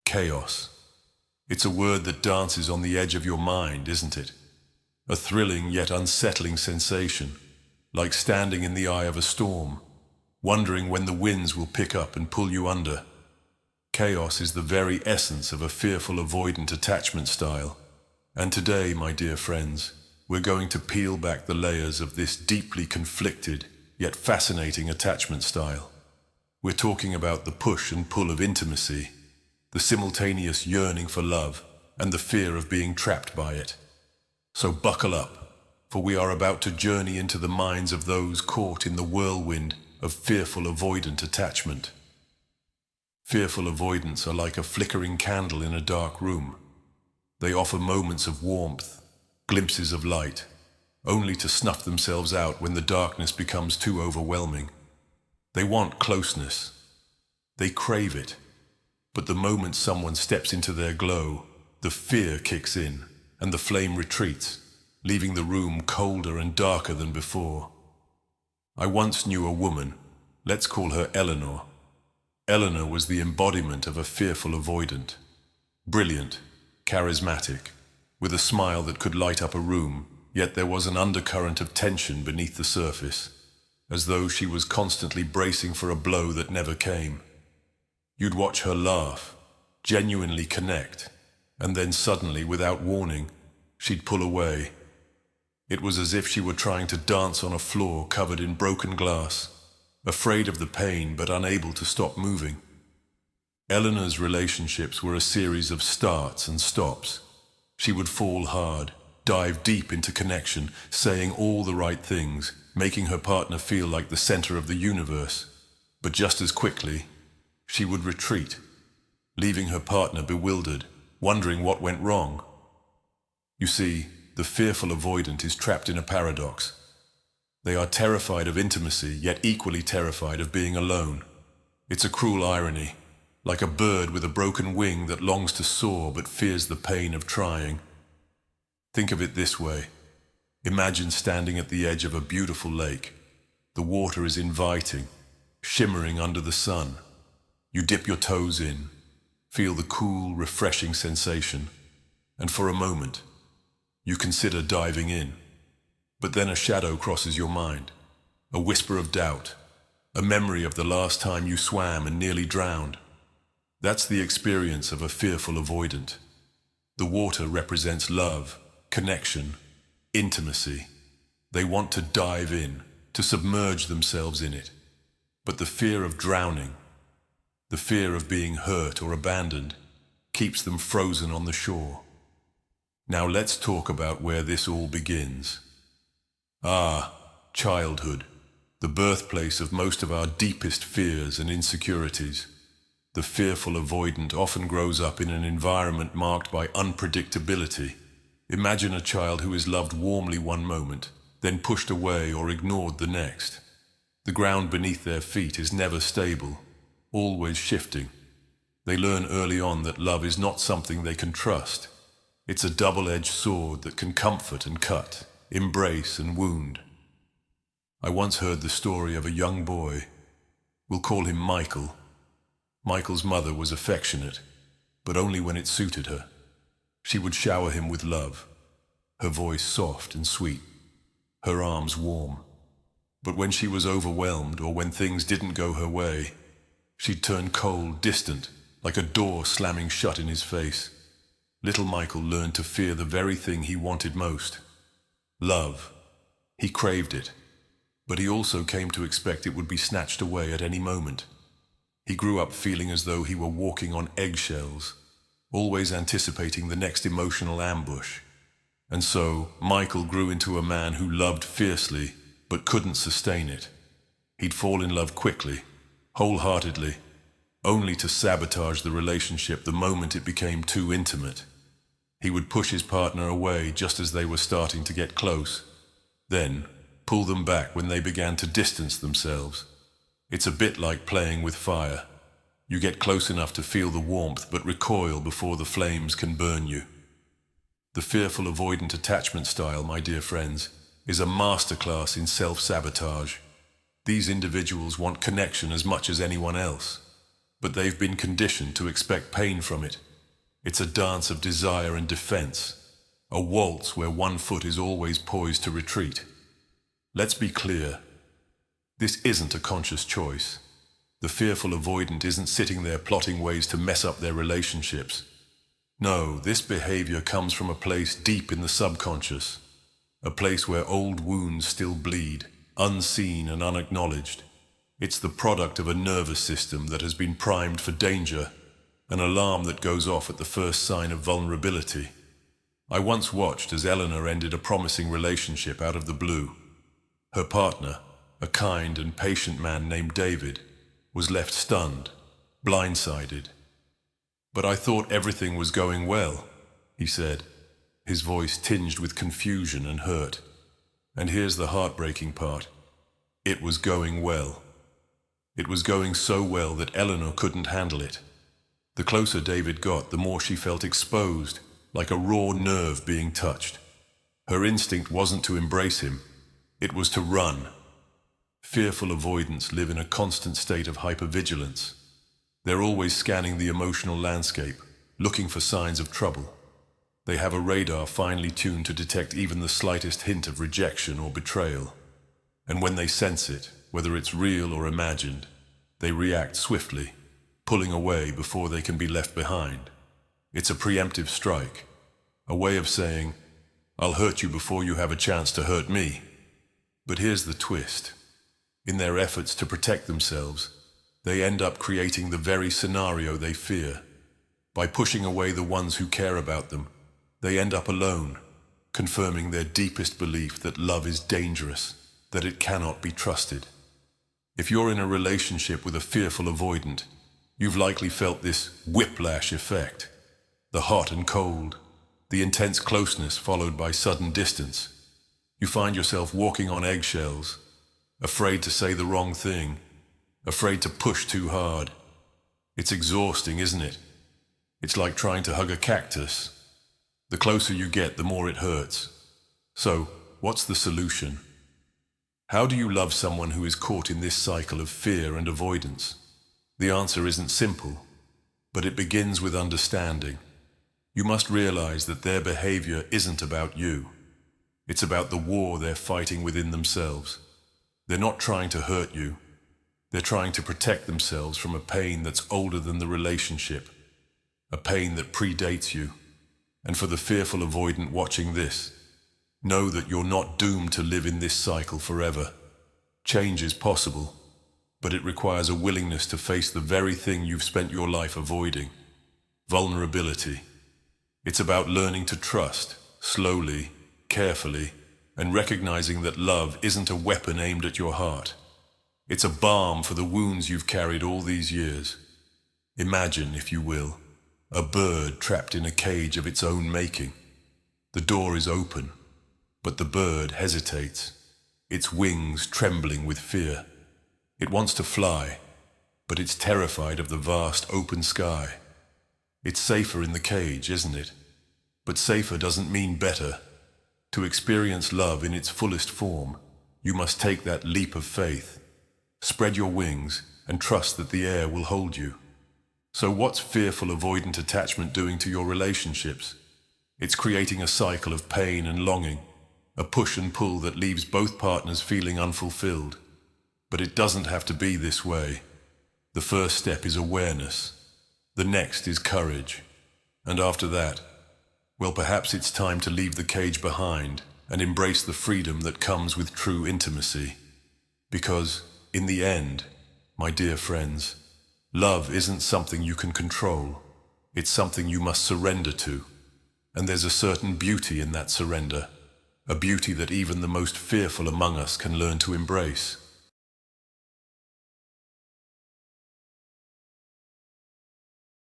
chaos. It's a word that dances on the edge of your mind, isn't it? A thrilling yet unsettling sensation, like standing in the eye of a storm, wondering when the winds will pick up and pull you under. Chaos is the very essence of a fearful avoidant attachment style. And today, my dear friends, we're going to peel back the layers of this deeply conflicted, yet fascinating attachment style. We're talking about the push and pull of intimacy, the simultaneous yearning for love, and the fear of being trapped by it. So buckle up, for we are about to journey into the minds of those caught in the whirlwind of fearful avoidant attachment. Fearful avoidants are like a flickering candle in a dark room. They offer moments of warmth, glimpses of light, only to snuff themselves out when the darkness becomes too overwhelming. They want closeness. They crave it. But the moment someone steps into their glow, the fear kicks in, and the flame retreats, leaving the room colder and darker than before. I once knew a woman, let's call her Eleanor. Eleanor was the embodiment of a fearful avoidant. Brilliant, charismatic, with a smile that could light up a room, yet there was an undercurrent of tension beneath the surface, as though she was constantly bracing for a blow that never came. You'd watch her laugh, genuinely connect, and then suddenly, without warning, she'd pull away. It was as if she were trying to dance on a floor covered in broken glass, afraid of the pain but unable to stop moving. Eleanor's relationships were a series of starts and stops. She would fall hard, dive deep into connection, saying all the right things, making her partner feel like the center of the universe. But just as quickly, she would retreat, leaving her partner bewildered, wondering what went wrong. You see, the fearful avoidant is trapped in a paradox. They are terrified of intimacy, yet equally terrified of being alone. It's a cruel irony, like a bird with a broken wing that longs to soar but fears the pain of trying. Think of it this way. Imagine standing at the edge of a beautiful lake. The water is inviting, shimmering under the sun. You dip your toes in, feel the cool, refreshing sensation, and for a moment, you consider diving in. But then a shadow crosses your mind, a whisper of doubt, a memory of the last time you swam and nearly drowned. That's the experience of a fearful avoidant. The water represents love, connection, intimacy. They want to dive in, to submerge themselves in it. But the fear of drowning, the fear of being hurt or abandoned, keeps them frozen on the shore. Now let's talk about where this all begins. Childhood, the birthplace of most of our deepest fears and insecurities. The fearful avoidant often grows up in an environment marked by unpredictability. Imagine a child who is loved warmly one moment, then pushed away or ignored the next. The ground beneath their feet is never stable, always shifting. They learn early on that love is not something they can trust. It's a double-edged sword that can comfort and cut, embrace and wound. I once heard the story of a young boy. We'll call him Michael. Michael's mother was affectionate, but only when it suited her. She would shower him with love, her voice soft and sweet, her arms warm. But when she was overwhelmed or when things didn't go her way, she'd turn cold, distant, like a door slamming shut in his face. Little Michael learned to fear the very thing he wanted most. Love. He craved it, but he also came to expect it would be snatched away at any moment. He grew up feeling as though he were walking on eggshells, always anticipating the next emotional ambush. And so, Michael grew into a man who loved fiercely, but couldn't sustain it. He'd fall in love quickly, wholeheartedly, only to sabotage the relationship the moment it became too intimate. He would push his partner away just as they were starting to get close, then pull them back when they began to distance themselves. It's a bit like playing with fire. You get close enough to feel the warmth but recoil before the flames can burn you. The fearful avoidant attachment style, my dear friends, is a masterclass in self-sabotage. These individuals want connection as much as anyone else. but they've been conditioned to expect pain from it. It's a dance of desire and defense, a waltz where one foot is always poised to retreat. Let's be clear, this isn't a conscious choice. The fearful avoidant isn't sitting there plotting ways to mess up their relationships. No, this behavior comes from a place deep in the subconscious, a place where old wounds still bleed, unseen and unacknowledged. It's the product of a nervous system that has been primed for danger, an alarm that goes off at the first sign of vulnerability. I once watched as Eleanor ended a promising relationship out of the blue. Her partner, a kind and patient man named David, was left stunned, blindsided. "But I thought everything was going well," he said, his voice tinged with confusion and hurt. And here's the heartbreaking part. It was going well. It was going so well that Eleanor couldn't handle it. The closer David got, the more she felt exposed, like a raw nerve being touched. Her instinct wasn't to embrace him, it was to run. Fearful avoidants live in a constant state of hypervigilance. They're always scanning the emotional landscape, looking for signs of trouble. They have a radar finely tuned to detect even the slightest hint of rejection or betrayal. And when they sense it, whether it's real or imagined, they react swiftly, pulling away before they can be left behind. It's a preemptive strike, a way of saying, "I'll hurt you before you have a chance to hurt me." But here's the twist. In their efforts to protect themselves, they end up creating the very scenario they fear. By pushing away the ones who care about them, they end up alone, confirming their deepest belief that love is dangerous, that it cannot be trusted. If you're in a relationship with a fearful avoidant, you've likely felt this whiplash effect. The hot and cold, the intense closeness followed by sudden distance. You find yourself walking on eggshells, afraid to say the wrong thing, afraid to push too hard. It's exhausting, isn't it? It's like trying to hug a cactus. The closer you get, the more it hurts. So, what's the solution? How do you love someone who is caught in this cycle of fear and avoidance? The answer isn't simple, but it begins with understanding. You must realize that their behavior isn't about you. It's about the war they're fighting within themselves. They're not trying to hurt you. They're trying to protect themselves from a pain that's older than the relationship, a pain that predates you. And for the fearful avoidant watching this, know that you're not doomed to live in this cycle forever. Change is possible, but it requires a willingness to face the very thing you've spent your life avoiding: vulnerability. It's about learning to trust, slowly, carefully, and recognizing that love isn't a weapon aimed at your heart. It's a balm for the wounds you've carried all these years. Imagine, if you will, a bird trapped in a cage of its own making. The door is open, but the bird hesitates, its wings trembling with fear. It wants to fly, but it's terrified of the vast open sky. It's safer in the cage, isn't it? But safer doesn't mean better. To experience love in its fullest form, you must take that leap of faith. Spread your wings and trust that the air will hold you. So what's fearful avoidant attachment doing to your relationships? It's creating a cycle of pain and longing, a push and pull that leaves both partners feeling unfulfilled. But it doesn't have to be this way. The first step is awareness. The next is courage. And after that, well, perhaps it's time to leave the cage behind and embrace the freedom that comes with true intimacy. Because, in the end, my dear friends, love isn't something you can control. It's something you must surrender to. And there's a certain beauty in that surrender, a beauty that even the most fearful among us can learn to embrace.